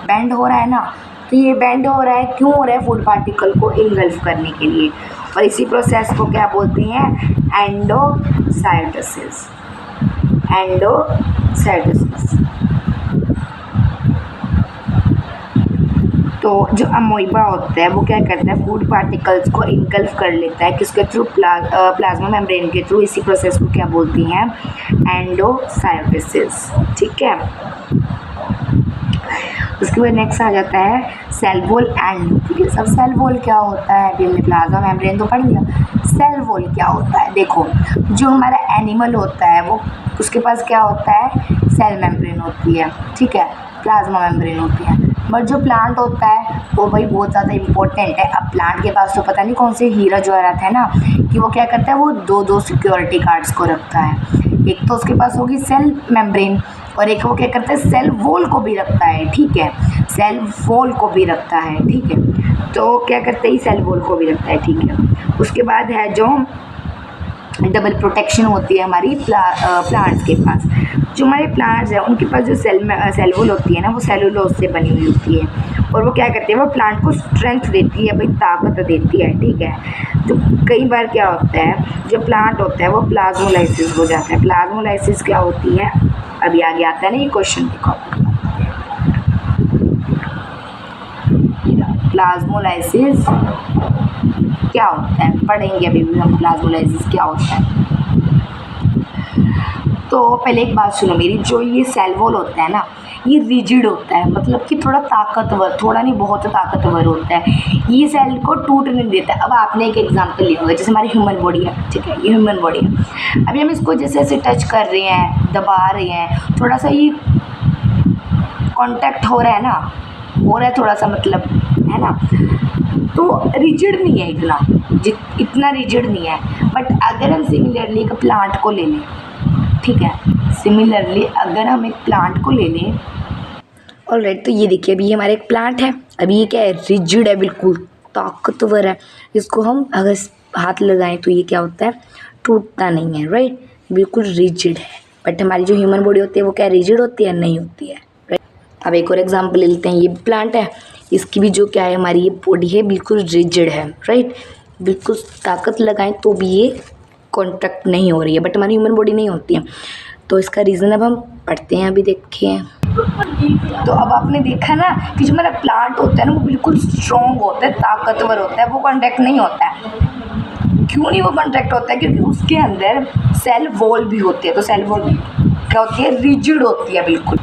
बैंड हो रहा है ना। तो ये बैंड हो रहा है, क्यों हो रहा है, फूड पार्टिकल को इनगल्फ करने के लिए। और इसी प्रोसेस को क्या बोलते हैं, एंडोसाइटोसिस। एंडोसाइटोसिस। तो जो अमोइबा होता है वो क्या करता है, फूड पार्टिकल्स को इनगल्फ कर लेता है, किसके थ्रू, प्लाज्मा मेम्ब्रेन के थ्रू। इसी प्रोसेस को क्या बोलती हैं, एंडोसाइटोसिस। ठीक है, उसके बाद नेक्स्ट आ जाता है सेल वॉल एंड न्यूक्लियस। अब सेल वॉल क्या होता है, अभी हमने प्लाज्मा मेम्ब्रेन तो पढ़ लिया, सेल वॉल क्या होता है। देखो, जो हमारा एनिमल होता है वो उसके पास क्या होता है, सेल मेम्ब्रेन होती है। ठीक है, प्लाज्मा मेम्ब्रेन होती है। बट जो प्लांट होता है वो भाई बहुत ज़्यादा इम्पोर्टेंट है। अब प्लांट के पास तो पता नहीं कौन से हीरा जवाहरात है ना, कि वो क्या करता है, वो दो सिक्योरिटी गार्ड्स को रखता है। एक तो उसके पास होगी सेल मेम्ब्रेन, और एक वो क्या करता है, सेल वॉल को भी रखता है। ठीक है, सेल वॉल को भी रखता है। ठीक है, तो क्या करता है, सेल वॉल को भी रखता है। ठीक है, उसके बाद है जो डबल प्रोटेक्शन होती है हमारी प्लांट्स के पास। जो हमारे प्लांट्स हैं उनके पास जो सेल वॉल होती है ना, वो सेलुलोज से बनी हुई होती है, और वो क्या करती है, वो प्लांट को स्ट्रेंथ देती है, भाई ताकत देती है। ठीक है, तो कई बार क्या होता है, जो प्लांट होता है वो प्लाज्मोलाइसिस हो जाता है। प्लाज्मोलाइसिस क्या होती है, अभी आगे आता है ना ये क्वेश्चन, देखो प्लाज्मोलाइसिस क्या होता है, पढ़ेंगे अभी भी हम प्लाज्मोलाइसिस क्या होता है। तो पहले एक बात सुनो मेरी, जो ये सेल वॉल होता है ना, ये रिजिड होता है, मतलब कि थोड़ा ताकतवर, थोड़ा नहीं बहुत ताकतवर होता है, ये सेल को टूटने नहीं देता है। अब आपने एक एग्जांपल लिया होगा, जैसे हमारी ह्यूमन बॉडी है, ठीक है, ये ह्यूमन बॉडी है। अभी हम इसको जैसे ऐसे टच कर रहे हैं, दबा रहे हैं, थोड़ा सा ये कांटेक्ट हो रहा है ना, हो रहा है थोड़ा सा, मतलब है ना, तो रिजिड नहीं है इतना, इतना रिजिड नहीं है। बट अगर हम सिमिलरली एक प्लांट को ले लें, ठीक है, सिमिलरली अगर हम एक प्लांट को ले लें, ऑलराइट, तो ये देखिए अभी ये हमारा एक प्लांट है, अभी ये क्या है, रिजिड है, बिल्कुल ताकतवर है। इसको हम अगर हाथ लगाएं तो ये क्या होता है, टूटता नहीं है, राइट, बिल्कुल रिजिड है। बट हमारी जो ह्यूमन बॉडी होती है वो क्या रिजिड होती है, नहीं होती है, राइट। अब एक और एग्जांपल ले लेते हैं, ये प्लांट है, इसकी भी जो क्या है, हमारी ये बॉडी है बिल्कुल रिजिड है, राइट, बिल्कुल ताकत लगाएं तो भी ये कॉन्ट्रैक्ट नहीं हो रही है, बट हमारी ह्यूमन बॉडी नहीं होती है। तो इसका रीज़न अब हम पढ़ते हैं, अभी देखें। तो अब आपने देखा ना कि जो हमारा प्लांट होता है ना वो बिल्कुल स्ट्रॉन्ग होता है, ताकतवर होता है, वो कॉन्ट्रैक्ट नहीं होता है। क्यों नहीं वो कॉन्ट्रैक्ट होता है, क्योंकि उसके अंदर सेल वॉल भी होती है। तो सेल वॉल क्या होती है, रिजिड होती है बिल्कुल।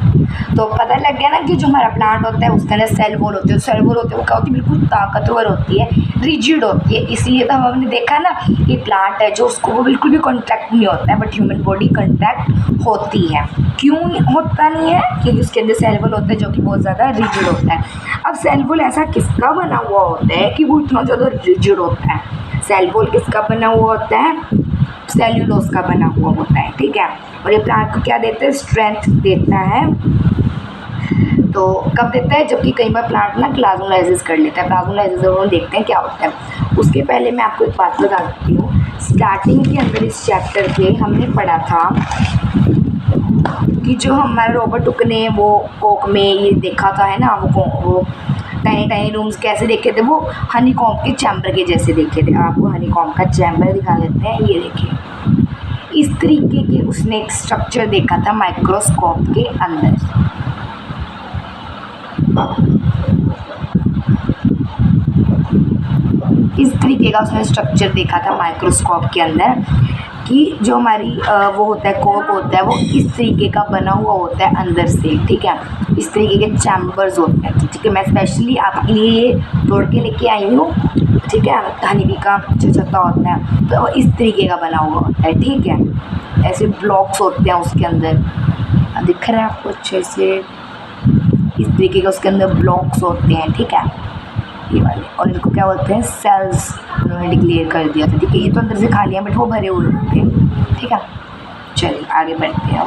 तो पता लग गया ना कि जो हमारा प्लांट होता है उसके अंदर सेल वॉल होती है, सेल वॉल होती है वो क्या होती है, बिल्कुल ताकतवर होती है, रिजिड होती है। इसीलिए तो हमने देखा ना कि प्लांट है जो उसको वो बिल्कुल भी कॉन्ट्रैक्ट नहीं होता है, बट ह्यूमन बॉडी कॉन्ट्रैक्ट होती है। क्यों होता नहीं है, क्योंकि उसके अंदर सेल वॉल होता है जो कि बहुत ज़्यादा रिजिड होता है। अब सेल वॉल ऐसा किसका बना हुआ होता है कि वो इतना ज़्यादा रिजिड होता है, सेल वॉल किसका बना हुआ होता है, सेल्यूलोज का बना हुआ होता है, ठीक है। और ये प्लांट को क्या देता है, स्ट्रेंथ देता है। तो कब देता है, जबकि कई बार प्लांट ना प्लाज्मोलाइसिस कर लेता है। प्लाज्मोलाइसिस हम देखते हैं क्या होता है। उसके पहले मैं आपको एक बात बता देती हूँ, स्टार्टिंग के अंदर इस चैप्टर के हमने पढ़ा था कि जो हमारे रॉबर्ट हुक ने वो कोक में ये देखा था, है ना, वो टाइनी टाइनी रूम्स कैसे देखे थे, वो हनी कॉम्ब के चैम्बर के जैसे देखे थे। आपको हनी कॉम्ब का चैम्बर दिखा देते हैं, ये देखिए, इस तरीके के उसने एक स्ट्रक्चर देखा था माइक्रोस्कोप के अंदर। इस तरीके का उसने स्ट्रक्चर देखा था माइक्रोस्कोप के अंदर कि जो हमारी वो होता है कोक होता है वो इस तरीके का बना हुआ होता है अंदर से, ठीक है, इस तरीके के चैम्बर्स होते हैं, ठीक है। मैं स्पेशली आपके लिए ये तोड़ के लेके आई हूँ, ठीक है। हनी बी का जो छत्ता होता है तो वो इस तरीके का बना हुआ होता है, ठीक है। ऐसे ब्लॉक्स होते हैं उसके अंदर, दिख रहा है आपको अच्छे से, इस तरीके का उसके अंदर ब्लॉक्स होते हैं, ठीक है, ये वाले। और इनको क्या बोलते हैं, सेल्स उन्होंने डिक्लेयर कर दिया था, ठीक है। ये तो अंदर से खाली हैं बट वो भरे हुए होते हैं, ठीक है। चलिए आगे बढ़ते हैं।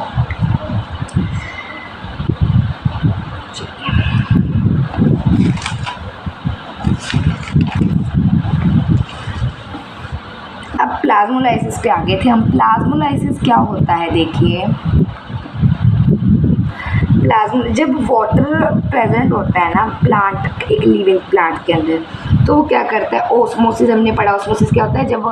अब प्लाज्मोलाइसिस पे आ गए थे हम। प्लाज्मोलाइसिस क्या होता है, देखिए, जब वाटर प्रेजेंट होता है ना प्लांट, एक लिविंग प्लांट के अंदर, तो वो क्या करता है, ओस्मोसिस हमने पढ़ा। ओस्मोसिस क्या होता है, जब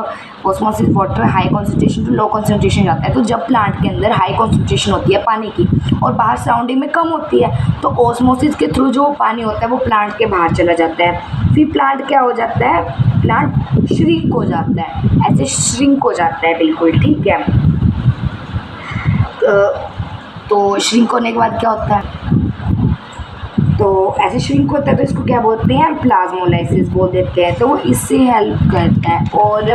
osmosis water high concentration to low concentration जाता है। तो जब प्लांट के अंदर हाई कॉन्सेंट्रेशन होती है पानी की और बाहर सराउंडिंग में कम होती है, तो ओस्मोसिस के थ्रू जो पानी होता है वो प्लांट के बाहर चला जाता है। फिर प्लांट क्या हो जाता है, प्लांट श्रिंक हो जाता है, ऐसे श्रिंक हो जाता है बिल्कुल, ठीक है। तो श्रिंक होने के बाद क्या होता है, तो ऐसे श्रिंक होता है तो इसको क्या बोलते हैं, प्लाज्मोलाइसिस बोल देते हैं। तो वो इससे हेल्प करता है। और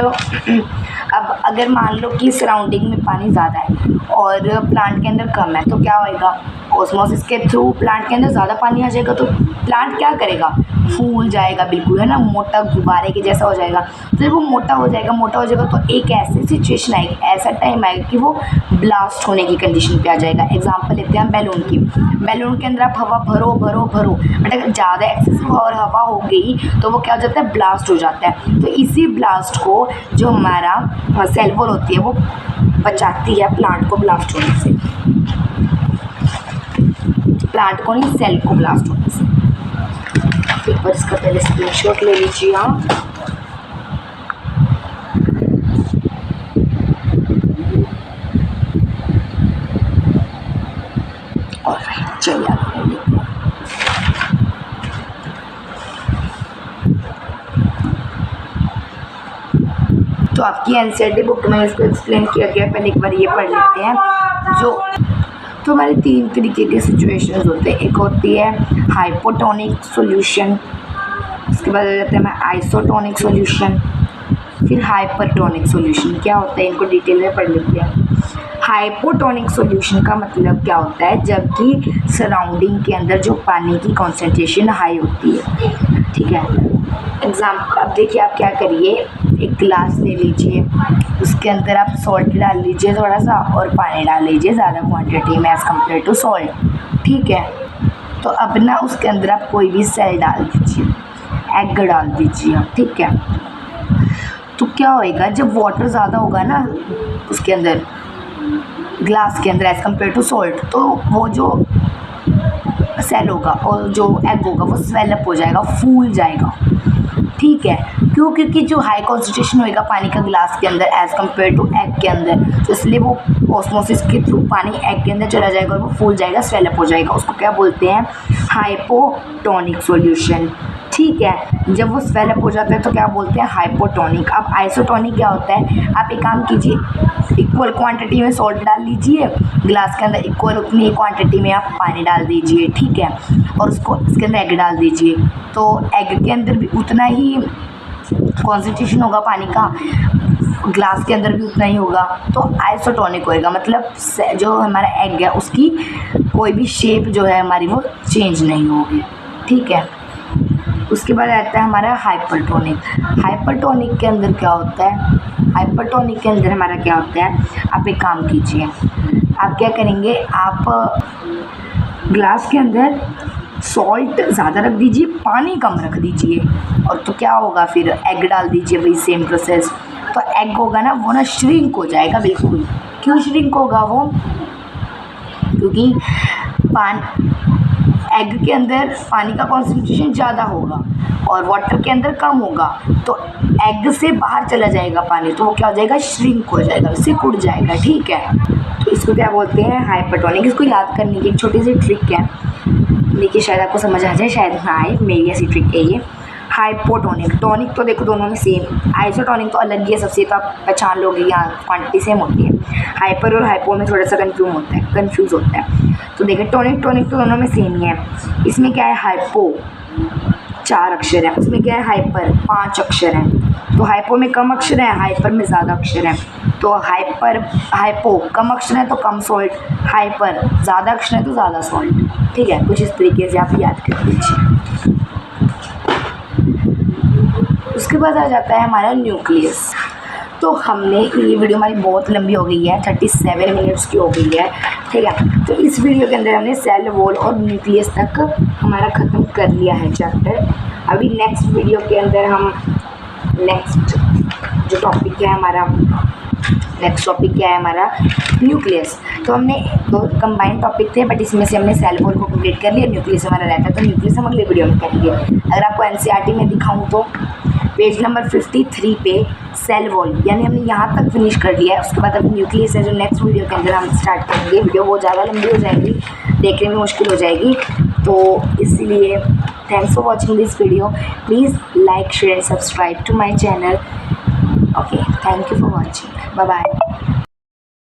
अब अगर मान लो कि सराउंडिंग में पानी ज़्यादा है और प्लांट के अंदर कम है, तो क्या होएगा, ओस्मोसिस के थ्रू प्लांट के अंदर ज़्यादा पानी आ जाएगा, तो प्लांट क्या करेगा, फूल जाएगा बिल्कुल, है ना, मोटा गुब्बारे के जैसा हो जाएगा। तो जब वो मोटा हो जाएगा तो एक ऐसी सिचुएशन आएगी, ऐसा टाइम आएगा कि वो ब्लास्ट होने की कंडीशन पे आ जाएगा। एग्जांपल लेते हैं बैलून की। बैलून के अंदर आप हवा भरो बट अगर ज़्यादा एक्सेसिव और हवा हो गई तो वो क्या हो जाता है, ब्लास्ट हो जाता है। तो इसी ब्लास्ट को जो हमारा सेल वॉल होती है वो बचाती है प्लांट को ब्लास्ट होने से, प्लांट को नहीं, सेल को ब्लास्ट होने से। एक बार इसका पहले स्क्रीनशॉट ले लीजिए आप। ऑलराइट, चलिए आगे लेते हैं। तो आपकी एनसीईआरटी बुक में इसको एक्सप्लेन किया गया, पहले एक बार ये पढ़ लेते हैं। तो हमारे 3 तरीके के सिचुएशंस होते हैं। एक होती है हाइपोटोनिक सॉल्यूशन, उसके बाद आ जाता है हमारा आइसोटोनिक सॉल्यूशन, फिर हाइपरटोनिक सॉल्यूशन। क्या होता है इनको डिटेल में पढ़ लेते हैं। हाइपोटोनिक सॉल्यूशन का मतलब क्या होता है, जबकि सराउंडिंग के अंदर जो पानी की कॉन्सेंट्रेशन हाई होती है, ठीक है। एग्जाम्पल अब देखिए, आप क्या करिए, एक गिलास ले लीजिए, उसके अंदर आप सॉल्ट डाल लीजिए थोड़ा सा और पानी डाल लीजिए ज़्यादा क्वांटिटी में एज़ कम्पेयर टू सॉल्ट, ठीक है। तो अब ना उसके अंदर आप कोई भी सेल डाल दीजिए, एग डाल दीजिए, ठीक है। तो क्या होएगा, जब वाटर ज़्यादा होगा ना उसके अंदर ग्लास के अंदर एज़ कम्पेयर टू सॉल्ट, तो वो जो सेल होगा और जो एग होगा वो स्वेलअप हो जाएगा, फूल जाएगा, ठीक है। क्यों? क्योंकि जो हाई कॉन्सेंट्रेशन होएगा पानी का ग्लास के अंदर एज़ कम्पेयर टू एग के अंदर, तो इसलिए वो ऑस्मोसिस के थ्रू पानी एग के अंदर चला जाएगा और वो फूल जाएगा, स्वेलअप हो जाएगा। उसको क्या बोलते हैं, हाइपोटोनिक सॉल्यूशन, ठीक है। जब वो स्वेलअप हो जाता है तो क्या बोलते हैं, हाइपोटोनिक। अब आइसोटोनिक क्या होता है, आप एक काम कीजिए, इक्वल क्वांटिटी में सॉल्ट डाल लीजिए ग्लास के अंदर, इक्वल उतनी क्वांटिटी में आप पानी डाल दीजिए, ठीक है, और उसको इसके अंदर एग डाल दीजिए, तो एग के अंदर भी उतना ही कॉन्सेंट्रेशन होगा पानी का, ग्लास के अंदर भी उतना ही होगा, तो आइसोटोनिक होएगा। मतलब जो हमारा एग है उसकी कोई भी शेप जो है हमारी वो चेंज नहीं होगी, ठीक है। उसके बाद आता है हमारा हाइपरटोनिक। हाइपरटोनिक के अंदर क्या होता है, हाइपरटोनिक के अंदर हमारा क्या होता है, आप एक काम कीजिए, आप क्या करेंगे, आप ग्लास के अंदर सॉल्ट ज़्यादा रख दीजिए, पानी कम रख दीजिए, और तो क्या होगा, फिर एग डाल दीजिए, वही सेम प्रोसेस। तो एग होगा ना वो ना श्रिंक हो जाएगा बिल्कुल। क्यों श्रिंक होगा वो, क्योंकि एग के अंदर पानी का कॉन्सेंट्रेशन ज़्यादा होगा और वाटर के अंदर कम होगा, तो एग से बाहर चला जाएगा पानी, तो वो क्या हो जाएगा, श्रिंक हो जाएगा, सिकुड़ जाएगा, ठीक है। तो इसको क्या बोलते हैं, हाइपरटोनिक। इसको याद करने की एक छोटी सी ट्रिक है, देखिए शायद आपको समझ आ जाए, शायद ना आए, मेरी ऐसी ट्रिक है ये। हाइपोटोनिक, टॉनिक तो देखो दोनों में सेम, आइसोटोनिक तो अलग ही है सबसे, तो आप पहचान लोगे, यहाँ क्वांटिटी सेम होती है। हाइपर और हाइपो में थोड़ा सा कंफ्यूज होता है। तो देखिए टॉनिक तो दोनों में सेम ही है। इसमें क्या है, हाइपो 4 अक्षर है, उसमें क्या है, हाइपर 5 अक्षर हैं। तो हाइपो में कम अक्षर है, हाइपर में ज़्यादा अक्षर हैं। तो हाइपो कम अक्षर है तो कम सॉल्ट, हाइपर ज़्यादा अक्षर है तो ज़्यादा सॉल्ट, ठीक है। कुछ इस तरीके से आप याद कर लीजिए। उसके बाद आ जाता है हमारा न्यूक्लियस। तो हमने ये वीडियो हमारी बहुत लंबी हो गई है, 37 मिनट्स की हो गई है, ठीक है। तो इस वीडियो के अंदर हमने सेल वॉल और न्यूक्लियस तक हमारा ख़त्म कर लिया है चैप्टर। अभी नेक्स्ट वीडियो के अंदर हम नेक्स्ट जो टॉपिक है हमारा, नेक्स्ट टॉपिक क्या है हमारा, न्यूक्लियस। तो हमने 2 कंबाइंड टॉपिक थे, बट इसमें से हमने सेल वॉल को कंप्लीट कर लिया, न्यूक्लियस हमारा रहता है, तो न्यूक्लियस हम अगले वीडियो में करेंगे। अगर आपको एनसीईआरटी में दिखाऊँ तो पेज नंबर 53 पे सेल वॉल, यानी हमने यहाँ तक फिनिश कर लिया है। उसके बाद अब न्यूक्लियस है जो नेक्स्ट वीडियो के अंदर हम स्टार्ट करेंगे। वीडियो बहुत ज़्यादा लंबी हो जाएगी, देखने में मुश्किल हो जाएगी, तो इसलिए thanks for watching this video. Please like, share, subscribe to my channel. Okay, thank you for watching, bye bye.